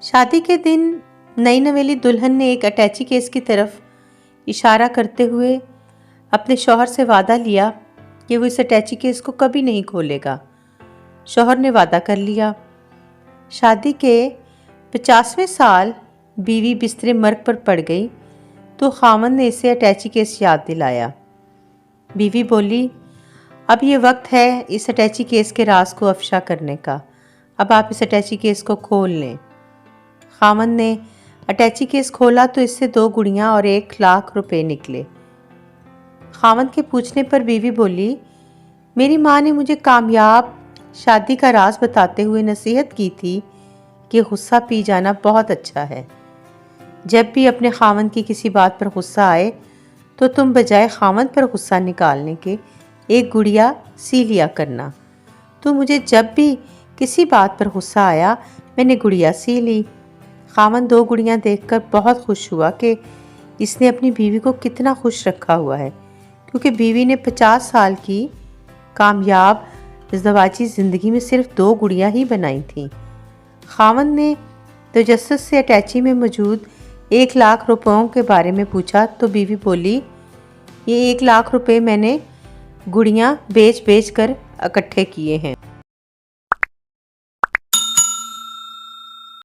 شادی کے دن نئی نویلی دلہن نے ایک اٹیچی کیس کی طرف اشارہ کرتے ہوئے اپنے شوہر سے وعدہ لیا کہ وہ اس اٹیچی کیس کو کبھی نہیں کھولے گا۔ شوہر نے وعدہ کر لیا۔ شادی کے 50ویں سال بیوی بستر مرگ پر پڑ گئی تو خاوند نے اسے اٹیچی کیس یاد دلایا۔ بیوی بولی، اب یہ وقت ہے اس اٹیچی کیس کے راز کو افشا کرنے کا، اب آپ اس اٹیچی کیس کو کھول لیں۔ خاوند نے اٹیچی کیس کھولا تو اس سے 2 گڑیاں اور 1,00,000 روپے نکلے۔ خاوند کے پوچھنے پر بیوی بولی، میری ماں نے مجھے کامیاب شادی کا راز بتاتے ہوئے نصیحت کی تھی کہ غصہ پی جانا بہت اچھا ہے۔ جب بھی اپنے خاوند کی کسی بات پر غصہ آئے تو تم بجائے خاوند پر غصہ نکالنے کے 1 گڑیا سی لیا کرنا۔ تو مجھے جب بھی کسی بات پر غصہ آیا میں نے گڑیا سی لی۔ خاوند 2 گڑیاں دیکھ کر بہت خوش ہوا کہ اس نے اپنی بیوی کو کتنا خوش رکھا ہوا ہے، کیونکہ بیوی نے 50 سال کی کامیاب ازدواجی زندگی میں صرف 2 گڑیاں ہی بنائی تھیں۔ خاوند نے تجسس سے اٹیچی میں موجود 1,00,000 روپوں کے بارے میں پوچھا تو بیوی بولی، یہ 1,00,000 روپے میں نے گڑیاں بیچ کر اکٹھے کیے ہیں۔